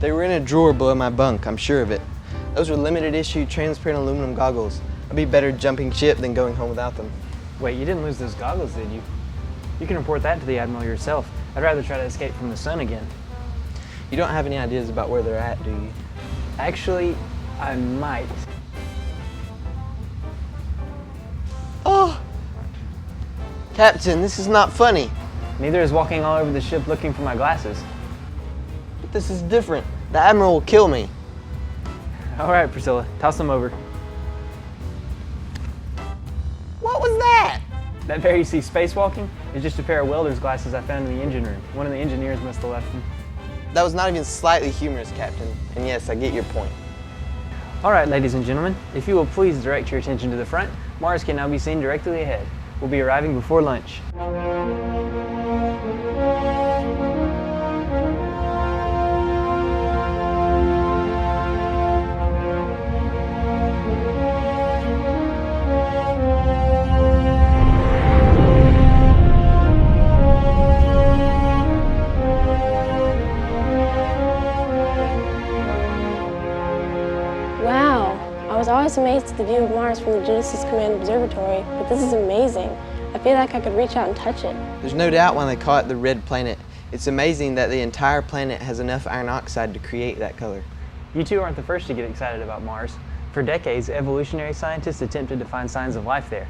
They were in a drawer below my bunk, I'm sure of it. Those were limited issue transparent aluminum goggles. I'd be better jumping ship than going home without them. Wait, you didn't lose those goggles, did you? You can report that to the Admiral yourself. I'd rather try to escape from the sun again. You don't have any ideas about where they're at, do you? Actually, I might. Oh! Captain, this is not funny. Neither is walking all over the ship looking for my glasses. But this is different. The Admiral will kill me. All right, Priscilla, toss them over. What was that? That pair you see spacewalking is just a pair of welder's glasses I found in the engine room. One of the engineers must have left them. That was not even slightly humorous, Captain. And yes, I get your point. All right, ladies and gentlemen, if you will please direct your attention to the front, Mars can now be seen directly ahead. We'll be arriving before lunch. I was always amazed at the view of Mars from the Genesis Command Observatory, but this is amazing. I feel like I could reach out and touch it. There's no doubt why they call it the red planet. It's amazing that the entire planet has enough iron oxide to create that color. You two aren't the first to get excited about Mars. For decades, evolutionary scientists attempted to find signs of life there.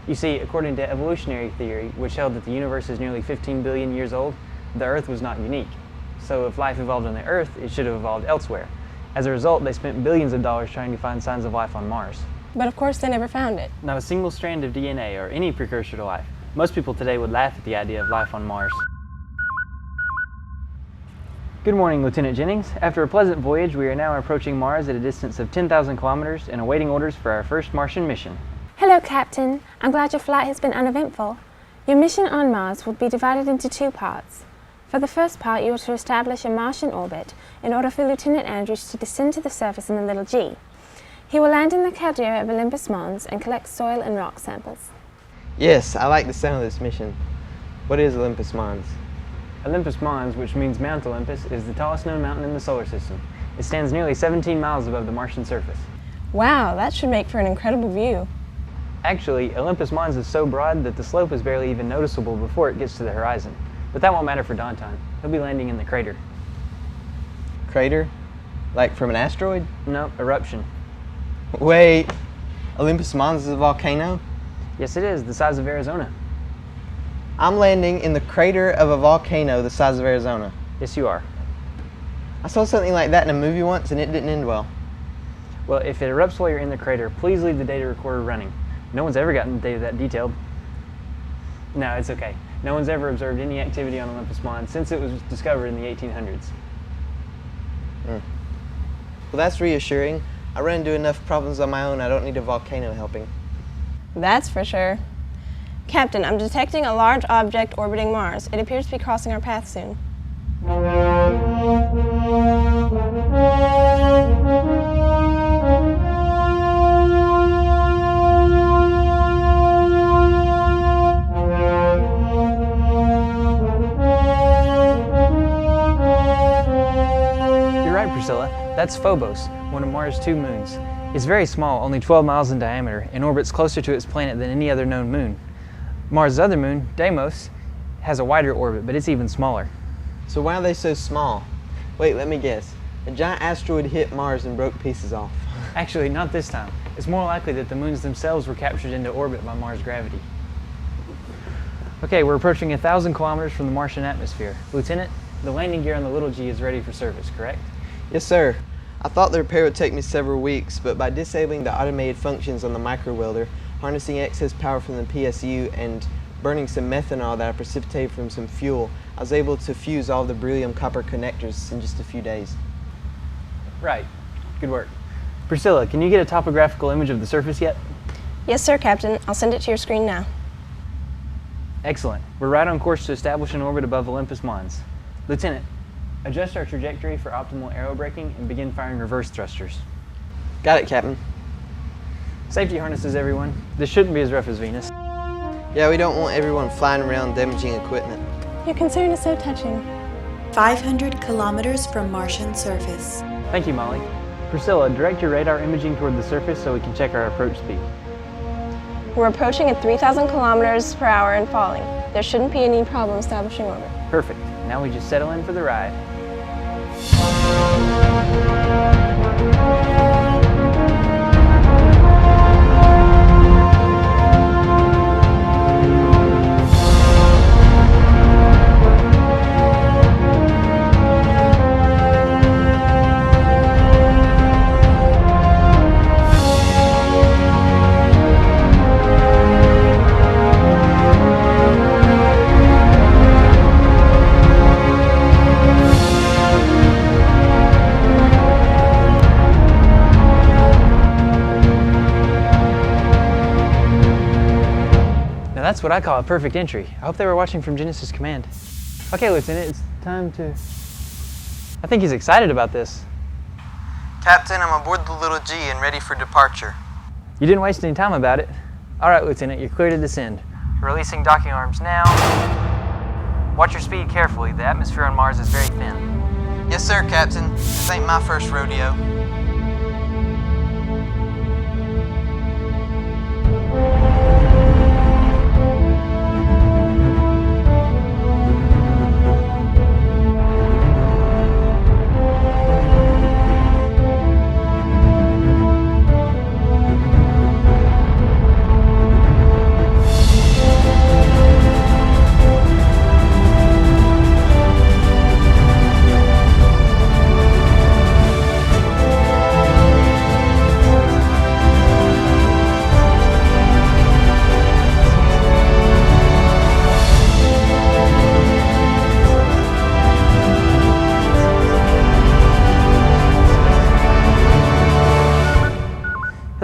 You see, according to evolutionary theory, which held that the universe is nearly 15 billion years old, the Earth was not unique. So if life evolved on the Earth, it should have evolved elsewhere. As a result, they spent billions of dollars trying to find signs of life on Mars. But of course they never found it. Not a single strand of DNA or any precursor to life. Most people today would laugh at the idea of life on Mars. Good morning, Lieutenant Jennings. After a pleasant voyage, we are now approaching Mars at a distance of 10,000 kilometers and awaiting orders for our first Martian mission. Hello, Captain. I'm glad your flight has been uneventful. Your mission on Mars will be divided into two parts. For the first part, you are to establish a Martian orbit in order for Lieutenant Andrews to descend to the surface in the little G. He will land in the caldera of Olympus Mons and collect soil and rock samples. Yes, I like the sound of this mission. What is Olympus Mons? Olympus Mons, which means Mount Olympus, is the tallest known mountain in the solar system. It stands nearly 17 miles above the Martian surface. Wow, that should make for an incredible view. Actually, Olympus Mons is so broad that the slope is barely even noticeable before it gets to the horizon. But that won't matter for Donton. He'll be landing in the crater. Crater? Like from an asteroid? No, eruption. Wait, Olympus Mons is a volcano? Yes, it is, the size of Arizona. I'm landing in the crater of a volcano the size of Arizona. Yes, you are. I saw something like that in a movie once and it didn't end well. Well, if it erupts while you're in the crater, please leave the data recorder running. No one's ever gotten the data that detailed. No, it's okay. No one's ever observed any activity on Olympus Mons since it was discovered in the 1800s. Well, that's reassuring. I run into enough problems on my own, I don't need a volcano helping. That's for sure. Captain, I'm detecting a large object orbiting Mars. It appears to be crossing our path soon. You're right, Priscilla. That's Phobos, one of Mars' 2 moons. It's very small, only 12 miles in diameter, and orbits closer to its planet than any other known moon. Mars' other moon, Deimos, has a wider orbit, but it's even smaller. So why are they so small? Wait, let me guess. A giant asteroid hit Mars and broke pieces off. Actually, not this time. It's more likely that the moons themselves were captured into orbit by Mars' gravity. Okay, we're approaching 1,000 kilometers from the Martian atmosphere. Lieutenant, the landing gear on the little G is ready for service, correct? Yes, sir. I thought the repair would take me several weeks, but by disabling the automated functions on the micro welder, harnessing excess power from the PSU, and burning some methanol that I precipitated from some fuel, I was able to fuse all the beryllium copper connectors in just a few days. Right. Good work. Priscilla, can you get a topographical image of the surface yet? Yes, sir, Captain. I'll send it to your screen now. Excellent. We're right on course to establish an orbit above Olympus Mons. Lieutenant, adjust our trajectory for optimal aero braking and begin firing reverse thrusters. Got it, Captain. Safety harnesses, everyone. This shouldn't be as rough as Venus. Yeah, we don't want everyone flying around damaging equipment. Your concern is so touching. 500 kilometers from Martian surface. Thank you, Molly. Priscilla, direct your radar imaging toward the surface so we can check our approach speed. We're approaching at 3,000 kilometers per hour and falling. There shouldn't be any problem establishing orbit. Perfect. Now we just settle in for the ride. Now that's what I call a perfect entry. I hope they were watching from Genesis Command. Okay, Lieutenant, it's time to... I think he's excited about this. Captain, I'm aboard the little G and ready for departure. You didn't waste any time about it. All right, Lieutenant, you're clear to descend. Releasing docking arms now. Watch your speed carefully. The atmosphere on Mars is very thin. Yes, sir, Captain. This ain't my first rodeo.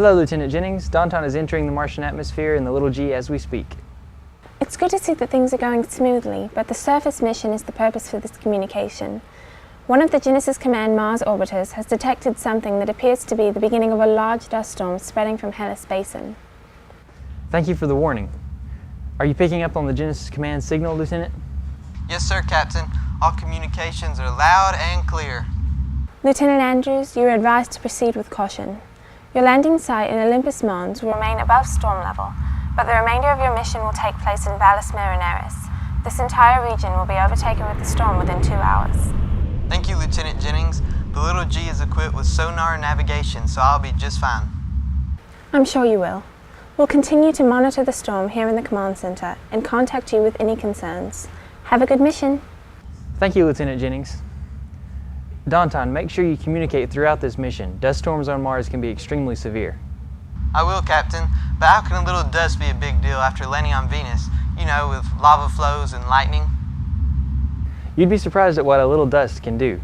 Hello, Lieutenant Jennings. Donton is entering the Martian atmosphere in the little G as we speak. It's good to see that things are going smoothly, but the surface mission is the purpose for this communication. One of the Genesis Command Mars orbiters has detected something that appears to be the beginning of a large dust storm spreading from Hellas Basin. Thank you for the warning. Are you picking up on the Genesis Command signal, Lieutenant? Yes, sir, Captain. All communications are loud and clear. Lieutenant Andrews, you are advised to proceed with caution. Your landing site in Olympus Mons will remain above storm level, but the remainder of your mission will take place in Valles Marineris. This entire region will be overtaken with the storm within 2 hours. Thank you, Lieutenant Jennings. The little G is equipped with sonar and navigation, so I'll be just fine. I'm sure you will. We'll continue to monitor the storm here in the command center and contact you with any concerns. Have a good mission. Thank you, Lieutenant Jennings. Donton, make sure you communicate throughout this mission. Dust storms on Mars can be extremely severe. I will, Captain, but how can a little dust be a big deal after landing on Venus? You know, with lava flows and lightning. You'd be surprised at what a little dust can do.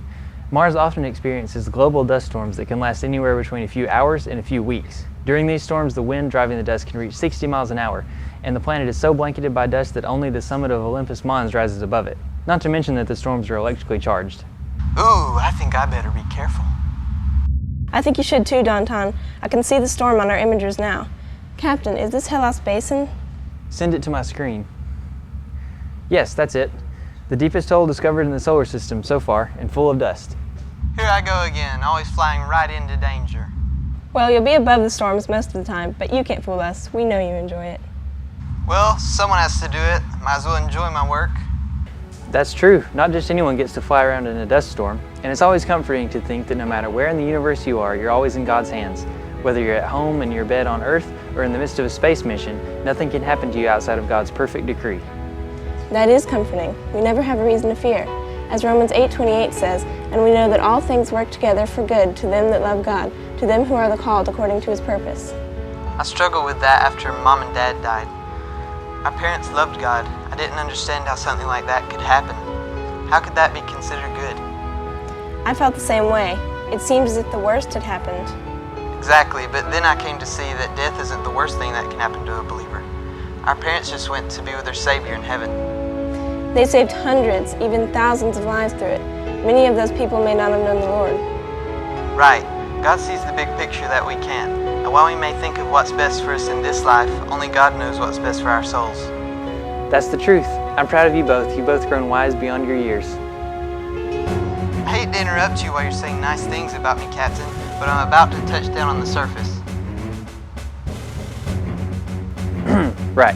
Mars often experiences global dust storms that can last anywhere between a few hours and a few weeks. During these storms, the wind driving the dust can reach 60 miles an hour, and the planet is so blanketed by dust that only the summit of Olympus Mons rises above it. Not to mention that the storms are electrically charged. Ooh, I think I better be careful. I think you should too, Donton. I can see the storm on our imagers now. Captain, is this Hellas Basin? Send it to my screen. Yes, that's it. The deepest hole discovered in the solar system so far, and full of dust. Here I go again, always flying right into danger. Well, you'll be above the storms most of the time, but you can't fool us. We know you enjoy it. Well, someone has to do it. Might as well enjoy my work. That's true. Not just anyone gets to fly around in a dust storm, and it's always comforting to think that no matter where in the universe you are, you're always in God's hands. Whether you're at home in your bed on Earth or in the midst of a space mission, nothing can happen to you outside of God's perfect decree. That is comforting. We never have a reason to fear. As Romans 8:28 says, and we know that all things work together for good to them that love God, to them who are the called according to His purpose. I struggled with that after Mom and Dad died. My parents loved God. I didn't understand how something like that could happen. How could that be considered good? I felt the same way. It seemed as if the worst had happened. Exactly, but then I came to see that death isn't the worst thing that can happen to a believer. Our parents just went to be with their Savior in heaven. They saved hundreds, even thousands of lives through it. Many of those people may not have known the Lord. Right. God sees the big picture that we can't. And while we may think of what's best for us in this life, only God knows what's best for our souls. That's the truth. I'm proud of you both. You've both grown wise beyond your years. I hate to interrupt you while you're saying nice things about me, Captain, but I'm about to touch down on the surface. Right.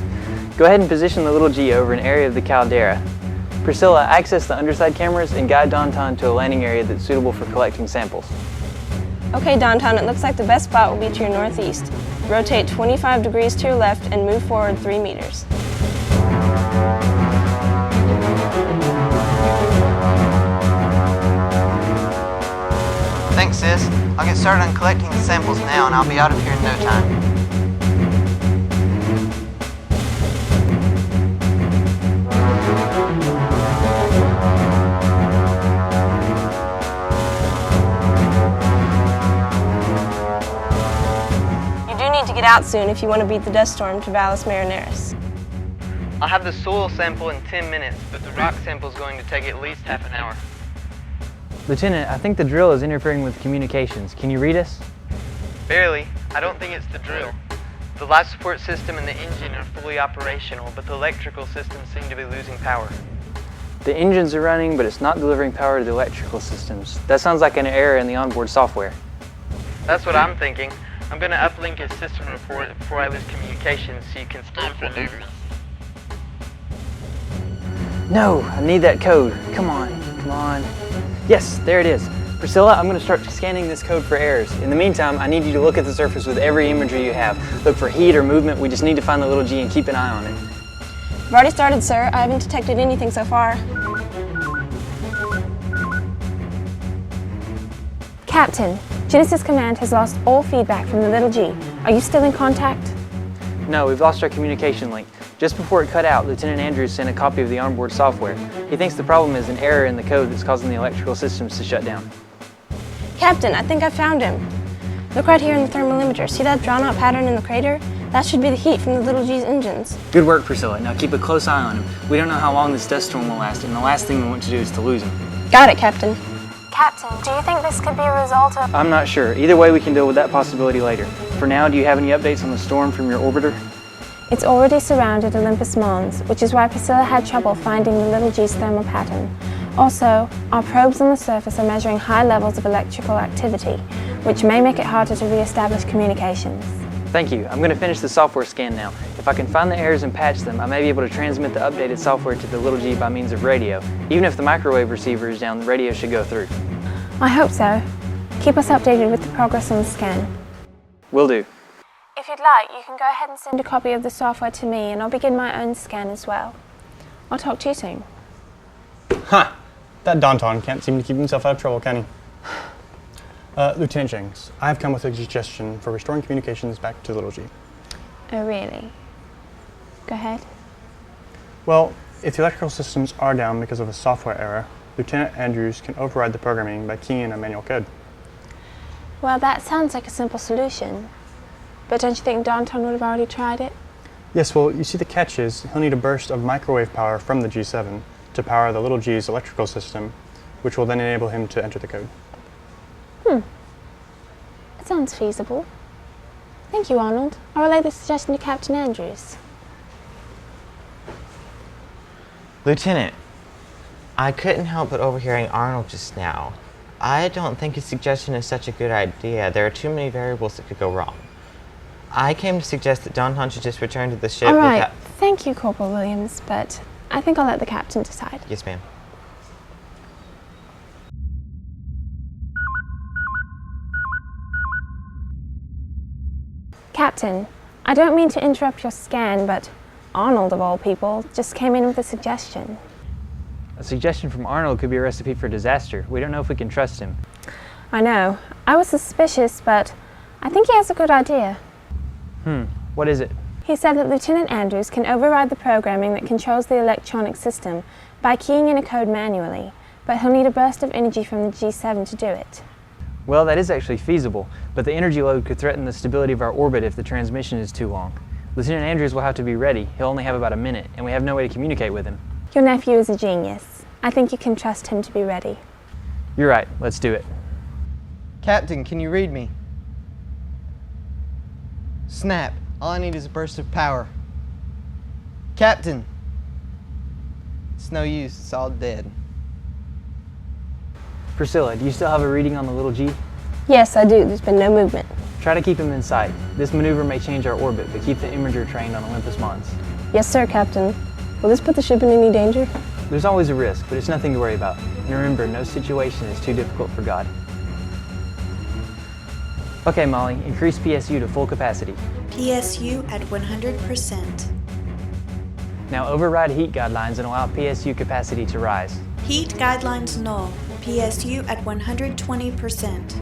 Go ahead and position the little G over an area of the caldera. Priscilla, access the underside cameras and guide Donton to a landing area that's suitable for collecting samples. Okay, Donton, it looks like the best spot will be to your northeast. Rotate 25 degrees to your left and move forward 3 meters. Thanks, sis. I'll get started on collecting the samples now and I'll be out of here in no time. To get out soon if you want to beat the dust storm to Valles Marineris. I'll have the soil sample in 10 minutes, but the rock sample is going to take at least half an hour. Lieutenant, I think the drill is interfering with communications. Can you read us? Barely. I don't think it's the drill. The life support system and the engine are fully operational, but the electrical systems seem to be losing power. The engines are running, but it's not delivering power to the electrical systems. That sounds like an error in the onboard software. That's what I'm thinking. I'm going to uplink his system report before I lose communication so you can scan for errors. No, I need that code. Come on, come on. Yes, there it is. Priscilla, I'm going to start scanning this code for errors. In the meantime, I need you to look at the surface with every imagery you have. Look for heat or movement. We just need to find the little G and keep an eye on it. I've already started, sir. I haven't detected anything so far. Captain, Genesis Command has lost all feedback from the little G. Are you still in contact? No, we've lost our communication link. Just before it cut out, Lieutenant Andrews sent a copy of the onboard software. He thinks the problem is an error in the code that's causing the electrical systems to shut down. Captain, I think I found him. Look right here in the thermal imager. See that drawn-out pattern in the crater? That should be the heat from the little G's engines. Good work, Priscilla. Now keep a close eye on him. We don't know how long this dust storm will last, and the last thing we want to do is to lose him. Got it, Captain. Captain, do you think this could be a result of... I'm not sure. Either way, we can deal with that possibility later. For now, do you have any updates on the storm from your orbiter? It's already surrounded Olympus Mons, which is why Priscilla had trouble finding the little G's thermal pattern. Also, our probes on the surface are measuring high levels of electrical activity, which may make it harder to re-establish communications. Thank you. I'm going to finish the software scan now. If I can find the errors and patch them, I may be able to transmit the updated software to the little G by means of radio. Even if the microwave receiver is down, the radio should go through. I hope so. Keep us updated with the progress on the scan. Will do. If you'd like, you can go ahead and send a copy of the software to me, and I'll begin my own scan as well. I'll talk to you soon. Ha! That Donton can't seem to keep himself out of trouble, can he? Lieutenant Jenks, I've come with a suggestion for restoring communications back to Little G. Oh, really? Go ahead. Well, if the electrical systems are down because of a software error, Lieutenant Andrews can override the programming by keying in a manual code. Well, that sounds like a simple solution. But don't you think Donton would have already tried it? Yes, well, you see the catch is he'll need a burst of microwave power from the G7 to power the Little G's electrical system, which will then enable him to enter the code. That sounds feasible. Thank you, Arnold. I'll relay the suggestion to Captain Andrews. Lieutenant, I couldn't help but overhearing Arnold just now. I don't think his suggestion is such a good idea. There are too many variables that could go wrong. I came to suggest that Donton should just return to the ship All right. without... Thank you, Corporal Williams, but I think I'll let the captain decide. Yes, ma'am. Captain, I don't mean to interrupt your scan, but Arnold, of all people, just came in with a suggestion. A suggestion from Arnold could be a recipe for disaster. We don't know if we can trust him. I know. I was suspicious, but I think he has a good idea. What is it? He said that Lieutenant Andrews can override the programming that controls the electronic system by keying in a code manually, but he'll need a burst of energy from the G7 to do it. Well, that is actually feasible, but the energy load could threaten the stability of our orbit if the transmission is too long. Lieutenant Andrews will have to be ready. He'll only have about a minute, and we have no way to communicate with him. Your nephew is a genius. I think you can trust him to be ready. You're right. Let's do it. Captain, can you read me? Snap. All I need is a burst of power. Captain! It's no use. It's all dead. Priscilla, do you still have a reading on the little G? Yes, I do. There's been no movement. Try to keep him in sight. This maneuver may change our orbit, but keep the imager trained on Olympus Mons. Yes, sir, Captain. Will this put the ship in any danger? There's always a risk, but it's nothing to worry about. And remember, no situation is too difficult for God. Okay, Molly, increase PSU to full capacity. PSU at 100%. Now override heat guidelines and allow PSU capacity to rise. Heat guidelines null. PSU at 120%.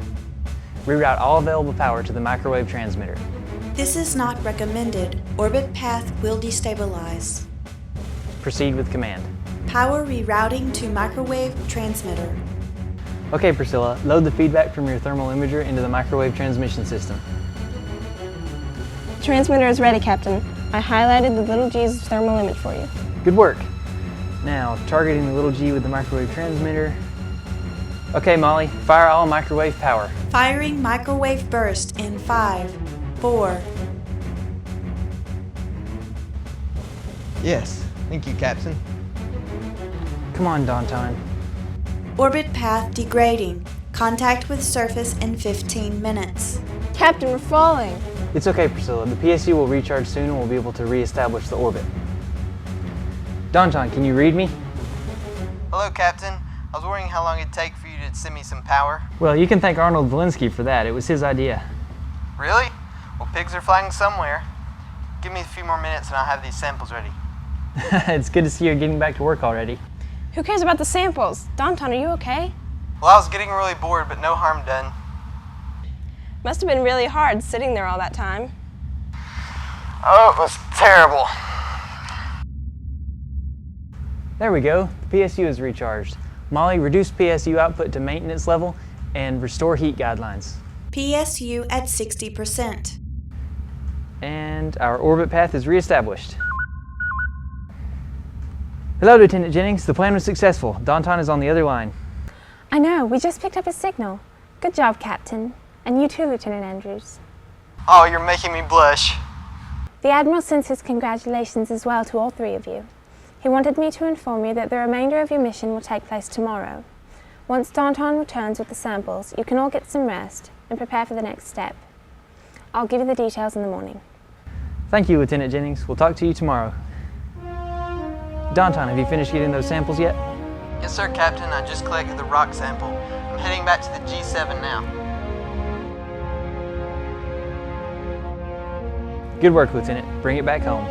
Reroute all available power to the microwave transmitter. This is not recommended. Orbit path will destabilize. Proceed with command. Power rerouting to microwave transmitter. Okay, Priscilla, load the feedback from your thermal imager into the microwave transmission system. Transmitter is ready, Captain. I highlighted the little G's thermal image for you. Good work. Now, targeting the little G with the microwave transmitter. Okay, Molly, fire all microwave power. Firing microwave burst in 5, 4. Yes. Thank you, Captain. Come on, Donton. Orbit path degrading. Contact with surface in 15 minutes. Captain, we're falling. It's okay, Priscilla. The PSU will recharge soon and we'll be able to re-establish the orbit. Donton, can you read me? Hello, Captain. I was wondering how long it'd take for you to send me some power. Well, you can thank Arnold Valinsky for that. It was his idea. Really? Well, pigs are flying somewhere. Give me a few more minutes and I'll have these samples ready. It's good to see you're getting back to work already. Who cares about the samples? Donton, are you okay? Well, I was getting really bored, but no harm done. Must have been really hard sitting there all that time. Oh, it was terrible. There we go. The PSU is recharged. Molly, reduce PSU output to maintenance level and restore heat guidelines. PSU at 60%. And our orbit path is reestablished. Hello, Lieutenant Jennings. The plan was successful. Donton is on the other line. I know, we just picked up a signal. Good job, Captain. And you too, Lieutenant Andrews. Oh, you're making me blush. The Admiral sends his congratulations as well to all three of you. He wanted me to inform you that the remainder of your mission will take place tomorrow. Once Donton returns with the samples, you can all get some rest and prepare for the next step. I'll give you the details in the morning. Thank you, Lieutenant Jennings. We'll talk to you tomorrow. Donton, have you finished getting those samples yet? Yes, sir, Captain. I just collected the rock sample. I'm heading back to the G7 now. Good work, Lieutenant. Bring it back home.